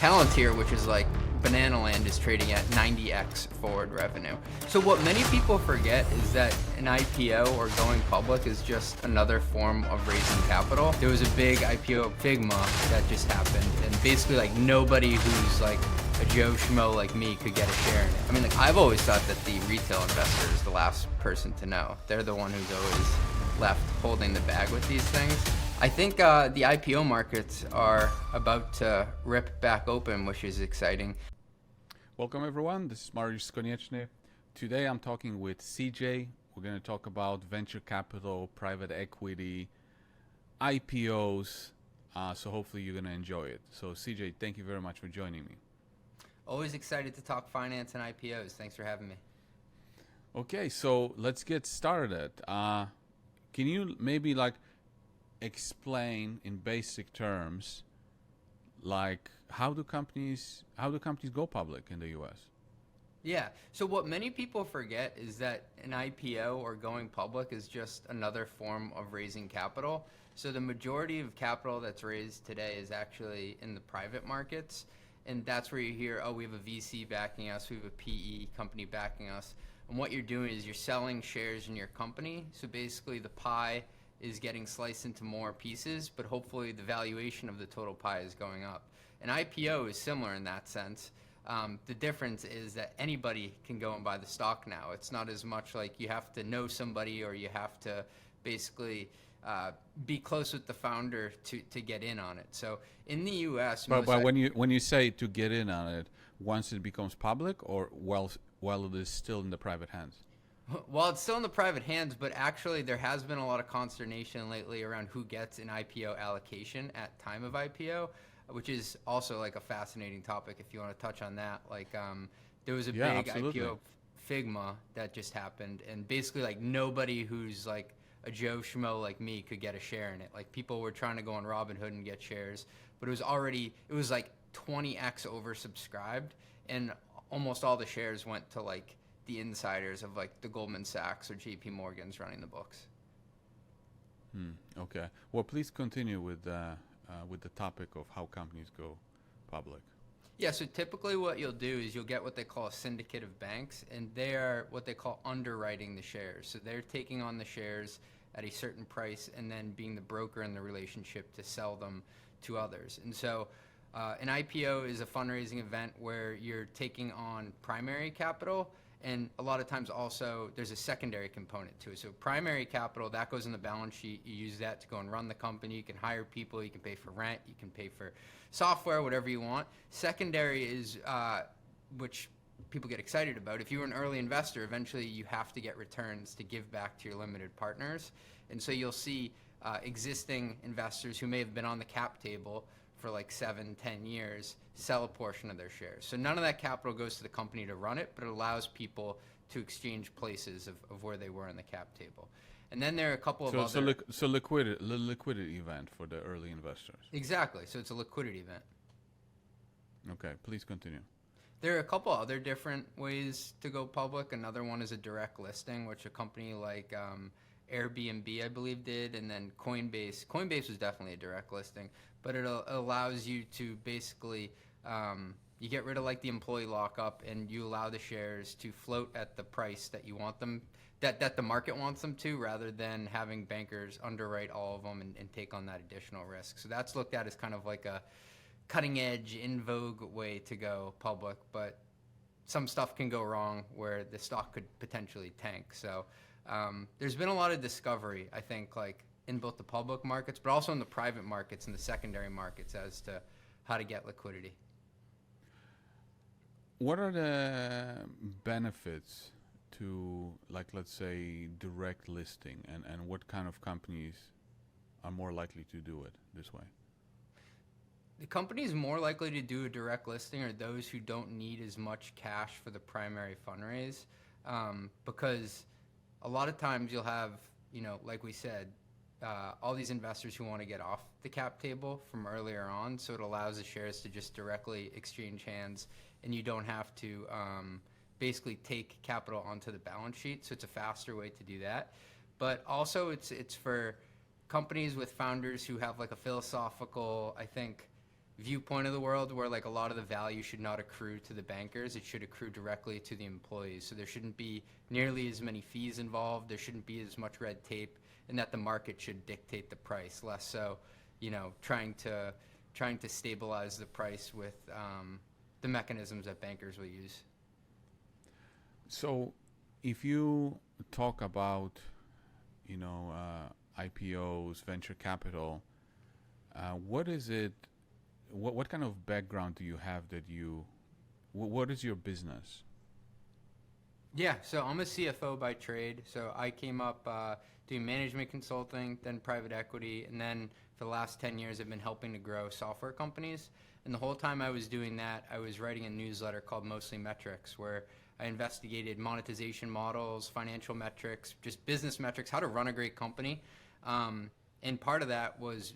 Palantir, which is like Banana Land, is trading at 90x forward revenue. So what many people forget is that an IPO or going public is just another form of raising capital. There was a big IPO of Figma that just happened, and basically like nobody who's like a Joe Schmo like me could get a share in it. I mean, like, I've always thought that the retail investor is the last person to know. They're the one who's always left holding the bag with these things. I think the IPO markets are about to rip back open, which is exciting. Welcome everyone, this is Mariusz Konieczny. Today I'm talking with CJ. We're going to talk about venture capital, private equity, IPOs, so hopefully you're going to enjoy it. So CJ, thank you very much for joining me. Always excited to talk finance and IPOs. Thanks for having me. Okay, so let's get started. Can you maybe explain in basic terms, how do companies go public in the U.S.? Yeah, so what many people forget is that an IPO or going public is just another form of raising capital. So the majority of capital that's raised today is actually in the private markets, and that's where you hear, oh, we have a VC backing us, we have a PE company backing us, and what you're doing is you're selling shares in your company. So basically the pie is getting sliced into more pieces, but hopefully the valuation of the total pie is going up. An IPO is similar in that sense. The difference is that anybody can go and buy the stock now. It's not as much like you have to know somebody or you have to basically be close with the founder to get in on it. So in the U.S., but when you say to get in on it, once it becomes public or while it is still in the private hands? Well, it's still in the private hands, but actually there has been a lot of consternation lately around who gets an IPO allocation at time of IPO, which is also like a fascinating topic if you want to touch on that. There was a big absolutely. IPO of Figma that just happened, and basically like nobody who's like a Joe Schmo like me could get a share in it. Like people were trying to go on Robinhood and get shares, but it was like 20x oversubscribed, and almost all the shares went to like the insiders of like the Goldman Sachs or JP Morgan's running the books. Okay. Well, please continue with the topic of how companies go public. Yeah, so typically what you'll do is you'll get what they call a syndicate of banks, and they are what they call underwriting the shares. So they're taking on the shares at a certain price and then being the broker in the relationship to sell them to others. And so an IPO is a fundraising event where you're taking on primary capital, and a lot of times also there's a secondary component to it. So primary capital, that goes in the balance sheet. You use that to go and run the company. You can hire people. You can pay for rent. You can pay for software, whatever you want. Secondary is, which people get excited about. If you're an early investor, eventually you have to get returns to give back to your limited partners. And so you'll see existing investors who may have been on the cap table for like 7-10 years sell a portion of their shares. So none of that capital goes to the company to run it, but it allows people to exchange places of where they were in the cap table. And then there are a couple of other... So liquidity event for the early investors. Exactly. So it's a liquidity event. Okay, please continue. There are a couple other different ways to go public. Another one is a direct listing, which a company like Airbnb, I believe, did, and then Coinbase. Coinbase was definitely a direct listing, but it allows you to basically, you get rid of like the employee lockup, and you allow the shares to float at the price that you want them, that the market wants them to, rather than having bankers underwrite all of them and take on that additional risk. So that's looked at as kind of like a cutting edge, in vogue way to go public, but some stuff can go wrong where the stock could potentially tank. So there's been a lot of discovery, I think, like in both the public markets, but also in the private markets and the secondary markets as to how to get liquidity. What are the benefits to, like, let's say, direct listing, and what kind of companies are more likely to do it this way? The companies more likely to do a direct listing are those who don't need as much cash for the primary fundraise, because a lot of times you'll have, like we said, all these investors who want to get off the cap table from earlier on, so it allows the shares to just directly exchange hands, and you don't have to basically take capital onto the balance sheet, so it's a faster way to do that. But also it's for companies with founders who have like a philosophical, I think, viewpoint of the world where like a lot of the value should not accrue to the bankers. It should accrue directly to the employees. So there shouldn't be nearly as many fees involved. There shouldn't be as much red tape, and that the market should dictate the price, less so, trying to stabilize the price with the mechanisms that bankers will use. So, if you talk about, IPOs, venture capital, what is it? What kind of background do you have that you? What is your business? Yeah, so I'm a CFO by trade. So I came up doing management consulting, then private equity, and then for the last 10 years I've been helping to grow software companies. And the whole time I was doing that, I was writing a newsletter called Mostly Metrics, where I investigated monetization models, financial metrics, just business metrics, how to run a great company. And part of that was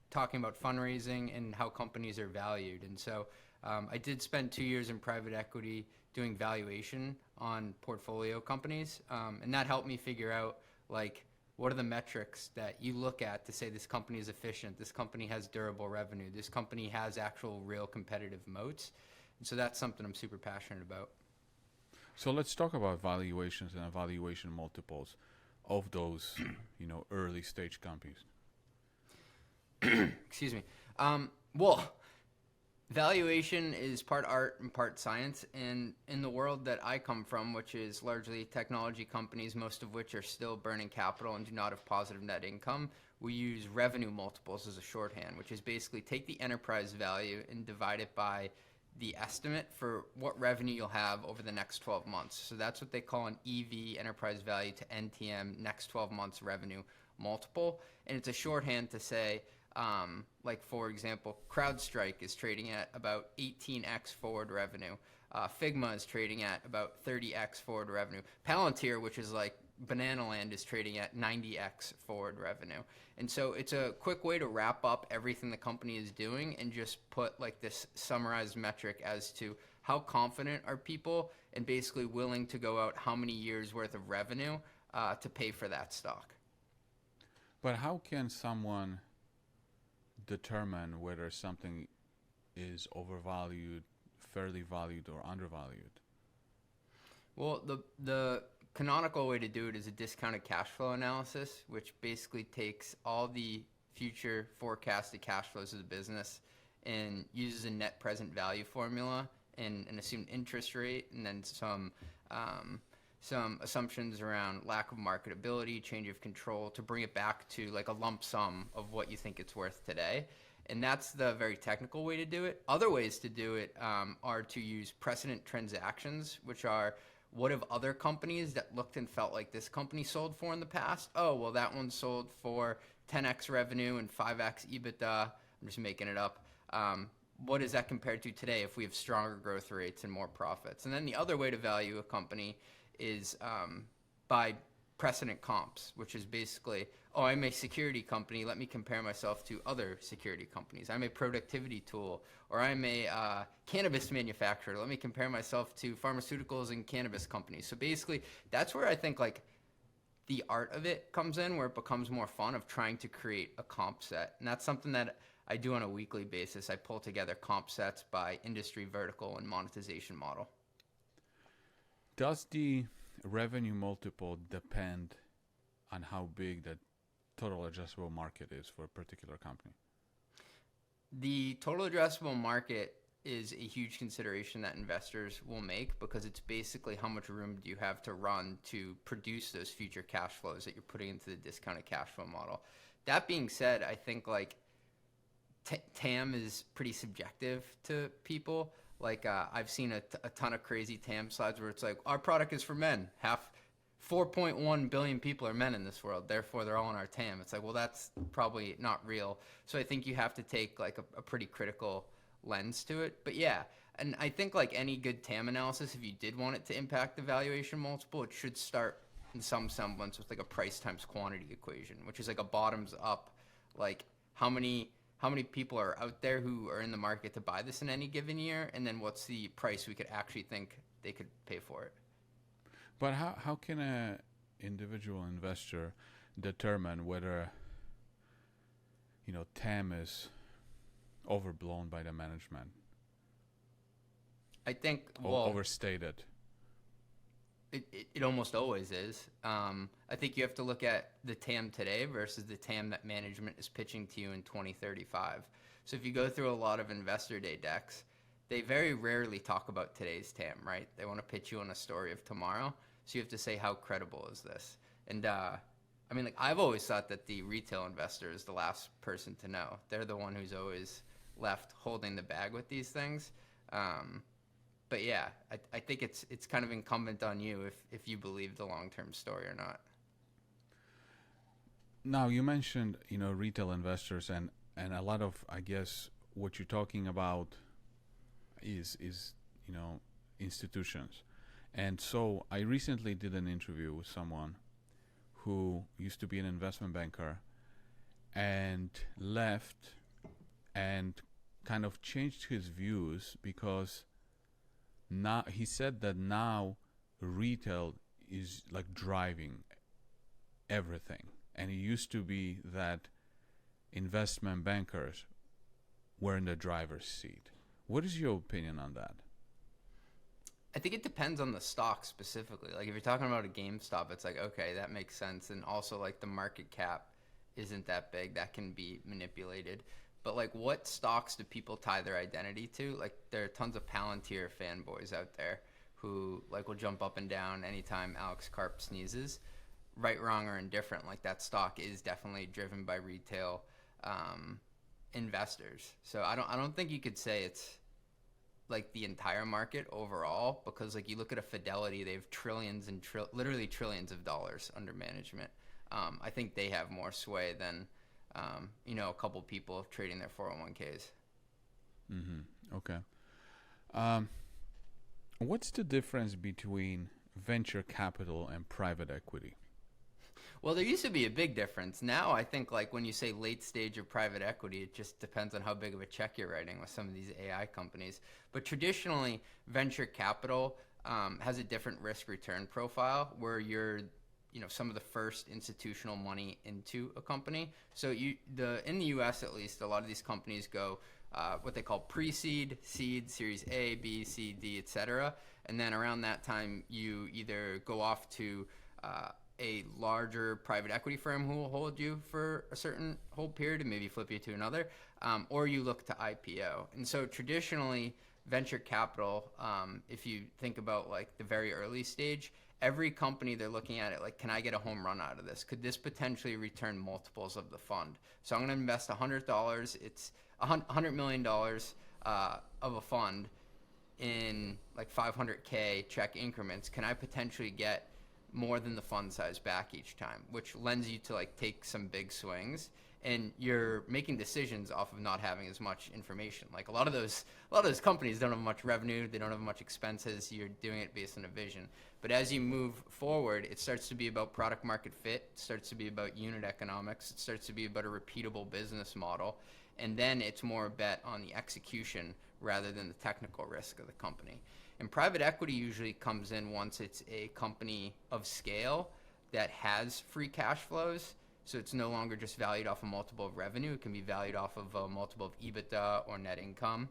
talking about fundraising and how companies are valued. And so I did spend 2 years in private equity doing valuation on portfolio companies. And that helped me figure out, like, what are the metrics that you look at to say this company is efficient, this company has durable revenue, this company has actual real competitive moats. And so that's something I'm super passionate about. So let's talk about valuations and valuation multiples of those, early stage companies. Excuse me. Well, valuation is part art and part science. And in the world that I come from, which is largely technology companies, most of which are still burning capital and do not have positive net income, we use revenue multiples as a shorthand, which is basically take the enterprise value and divide it by the estimate for what revenue you'll have over the next 12 months. So that's what they call an EV, enterprise value to NTM, next 12 months revenue multiple. And it's a shorthand to say, like, for example, CrowdStrike is trading at about 18x forward revenue. Figma is trading at about 30x forward revenue. Palantir, which is like Banana Land, is trading at 90x forward revenue. And so it's a quick way to wrap up everything the company is doing and just put like this summarized metric as to how confident are people and basically willing to go out how many years worth of revenue to pay for that stock. But how can someone determine whether something is overvalued, fairly valued, or undervalued? Well, the canonical way to do it is a discounted cash flow analysis, which basically takes all the future forecasted cash flows of the business and uses a net present value formula and an assumed interest rate, and then some assumptions around lack of marketability, change of control, to bring it back to like a lump sum of what you think it's worth today. And that's the very technical way to do it. Other ways to do it are to use precedent transactions, which are, what have other companies that looked and felt like this company sold for in the past? Oh, well, that one sold for 10x revenue and 5x EBITDA. I'm just making it up. What is that compared to today if we have stronger growth rates and more profits? And then the other way to value a company is by precedent comps, which is basically, oh, I'm a security company, let me compare myself to other security companies. I'm a productivity tool, or I'm a cannabis manufacturer, let me compare myself to pharmaceuticals and cannabis companies. So basically, that's where I think like the art of it comes in, where it becomes more fun of trying to create a comp set. And that's something that I do on a weekly basis. I pull together comp sets by industry, vertical, and monetization model. Does the revenue multiple depend on how big the total addressable market is for a particular company? The total addressable market is a huge consideration that investors will make, because it's basically how much room do you have to run to produce those future cash flows that you're putting into the discounted cash flow model. That being said, I think like TAM is pretty subjective to people. Like I've seen a ton of crazy TAM slides where it's like, our product is for men. 4.1 billion people are men in this world, therefore they're all in our TAM. It's like, well, that's probably not real. So I think you have to take like a pretty critical lens to it. But yeah, and I think like any good TAM analysis, if you did want it to impact the valuation multiple, it should start in some semblance with like a price times quantity equation, which is like a bottoms up, like how many people are out there who are in the market to buy this in any given year, and then what's the price we could actually think they could pay for it. But how can an individual investor determine whether TAM is overblown by the management, I think, well, overstated? it almost always is. I think you have to look at the TAM today versus the TAM that management is pitching to you in 2035. So if you go through a lot of investor day decks, they very rarely talk about today's TAM, right? They want to pitch you on a story of tomorrow. So you have to say, how credible is this? And I mean, like, I've always thought that the retail investor is the last person to know. They're the one who's always left holding the bag with these things. But yeah, I think it's kind of incumbent on you if you believe the long-term story or not. Now, you mentioned, retail investors, and a lot of, I guess, what you're talking about is institutions. And so I recently did an interview with someone who used to be an investment banker and left and kind of changed his views, because now he said that now retail is like driving everything, and it used to be that investment bankers were in the driver's seat. What is your opinion on that? I think it depends on the stock specifically. Like, if you're talking about a GameStop, it's like, okay, that makes sense. And also, like, the market cap isn't that big. That can be manipulated. But, like, what stocks do people tie their identity to? Like, there are tons of Palantir fanboys out there who, like, will jump up and down anytime Alex Karp sneezes. Right, wrong, or indifferent, like, that stock is definitely driven by retail investors. So I don't think you could say it's like the entire market overall, because like you look at a Fidelity, they have trillions and literally trillions of dollars under management. I think they have more sway than a couple people trading their 401ks. Okay. What's the difference between venture capital and private equity? Well, there used to be a big difference. Now I think, like, when you say late stage or private equity, it just depends on how big of a check you're writing with some of these AI companies. But traditionally, venture capital has a different risk return profile, where you're some of the first institutional money into a company. So in the US at least, a lot of these companies go what they call pre-seed, seed, series A, B, C, D, etc. And then around that time, you either go off to a larger private equity firm who will hold you for a certain hold period and maybe flip you to another, or you look to IPO. And so traditionally, venture capital, if you think about like the very early stage, every company, they're looking at it like, can I get a home run out of this? Could this potentially return multiples of the fund? So I'm going to invest $100. It's $100 million of a fund in like 500K check increments. Can I potentially get more than the fund size back each time, which lends you to like take some big swings, and you're making decisions off of not having as much information. Like a lot of those companies don't have much revenue, they don't have much expenses. You're doing it based on a vision. But as you move forward, it starts to be about product market fit, it starts to be about unit economics, it starts to be about a repeatable business model, and then it's more a bet on the execution rather than the technical risk of the company. And private equity usually comes in once it's a company of scale that has free cash flows. So it's no longer just valued off a multiple of revenue. It can be valued off of a multiple of EBITDA or net income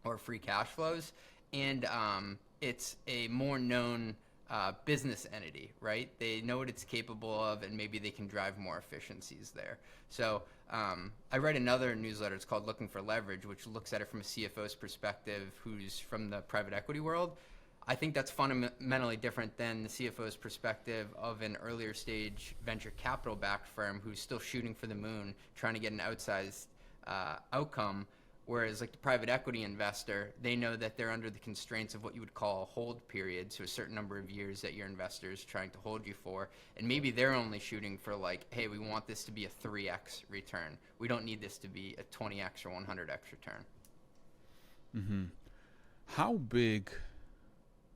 or free cash flows. And it's a more known business entity, right? They know what it's capable of, and maybe they can drive more efficiencies there. So I read another newsletter. It's called Looking for Leverage, which looks at it from a CFO's perspective who's from the private equity world. I think that's fundamentally different than the CFO's perspective of an earlier stage venture capital backed firm who's still shooting for the moon, trying to get an outsized outcome. Whereas like the private equity investor, they know that they're under the constraints of what you would call a hold period, so a certain number of years that your investor is trying to hold you for. And maybe they're only shooting for like, hey, we want this to be a 3x return. We don't need this to be a 20x or 100x return. Mm-hmm. How big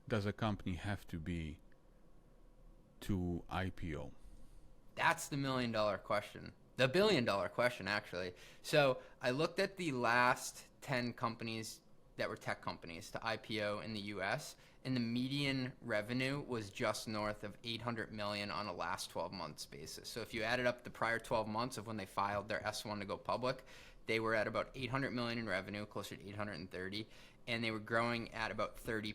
does a company have to be to IPO? That's the $1 million question. The $1 billion question, actually. So I looked at the last 10 companies that were tech companies to IPO in the US, and the median revenue was just north of $800 million on a last 12 months basis. So if you added up the prior 12 months of when they filed their S1 to go public, they were at about 800 million in revenue, closer to 830, and they were growing at about 30%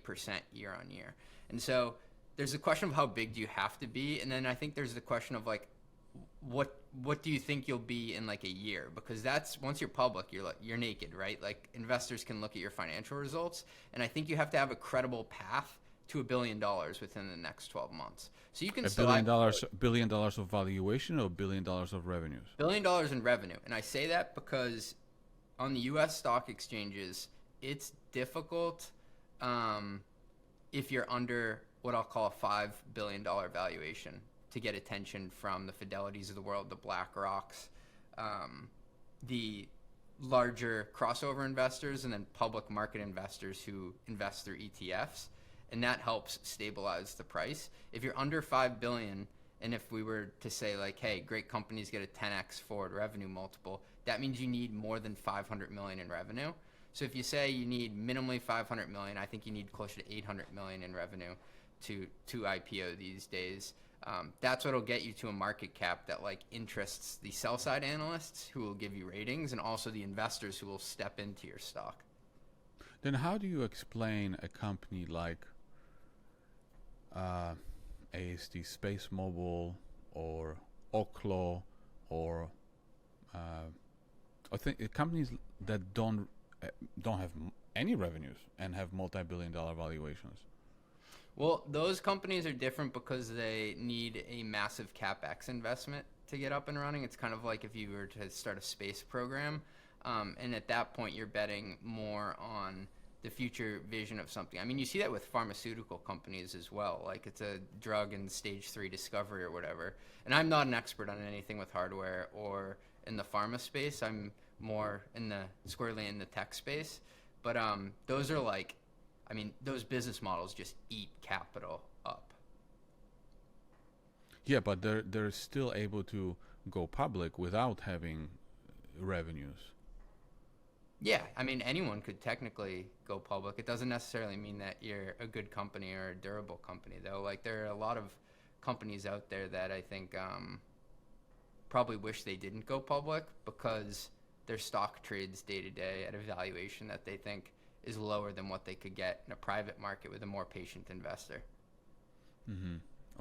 year on year. And so there's the question of how big do you have to be, and then I think there's the question of like, what do you think you'll be in like a year? Because that's, once you're public, you're naked, right? Like investors can look at your financial results, and I think you have to have a credible path to $1 billion within the next 12 months. So you can $1 still billion of valuation or $1 billion of revenues? $1 billion in revenue. And I say that because on the US stock exchanges, it's difficult if you're under what I'll call a $5 billion valuation to get attention from the Fidelities of the world, the BlackRocks, the larger crossover investors, and then public market investors who invest through ETFs. And that helps stabilize the price. If you're under 5 billion, and if we were to say like, hey, great companies get a 10x forward revenue multiple, that means you need more than 500 million in revenue. So if you say you need minimally 500 million, I think you need closer to 800 million in revenue to IPO these days. That's what'll get you to a market cap that like interests the sell side analysts who will give you ratings, and also the investors who will step into your stock. Then how do you explain a company like ASD Space Mobile or Oklo or I think companies that don't have any revenues and have multi-billion-dollar valuations? Well, those companies are different because they need a massive CapEx investment to get up and running. It's kind of like if you were to start a space program, and at that point you're betting more on the future vision of something. I mean, you see that with pharmaceutical companies as well. Like it's a drug in stage 3 discovery or whatever. And I'm not an expert on anything with hardware or in the pharma space. I'm more squarely in the tech space. But those are like, I mean, those business models just eat capital up. Yeah, but they're still able to go public without having revenues. Yeah, I mean, anyone could technically go public. It doesn't necessarily mean that you're a good company or a durable company, though. Like, there are a lot of companies out there that I think probably wish they didn't go public because their stock trades day to day at a valuation that they think is lower than what they could get in a private market with a more patient investor.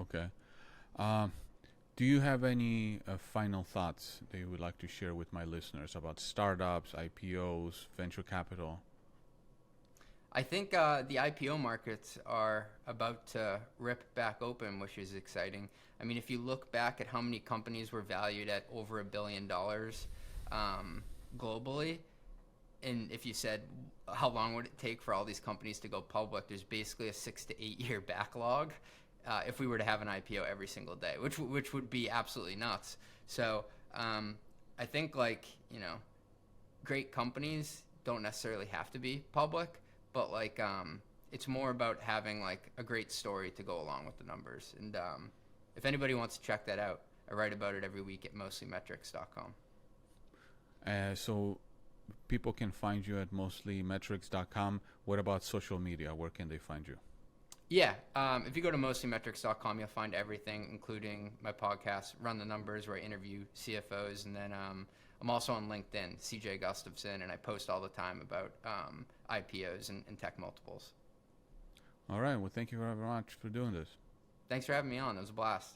Okay. Do you have any final thoughts that you would like to share with my listeners about startups, IPOs, venture capital? I think the IPO markets are about to rip back open, which is exciting. I mean, if you look back at how many companies were valued at over $1 billion globally, and if you said how long would it take for all these companies to go public, there's basically a 6 to 8 year backlog. If we were to have an IPO every single day, which would be absolutely nuts. So I think like, you know, great companies don't necessarily have to be public, but like it's more about having like a great story to go along with the numbers. And if anybody wants to check that out, I write about it every week at mostlymetrics.com. So people can find you at mostlymetrics.com. What about social media? Where can they find you? Yeah, if you go to mostlymetrics.com, you'll find everything, including my podcast, Run the Numbers, where I interview CFOs. And then I'm also on LinkedIn, CJ Gustafson, and I post all the time about IPOs and tech multiples. All right. Well, thank you very much for doing this. Thanks for having me on. It was a blast.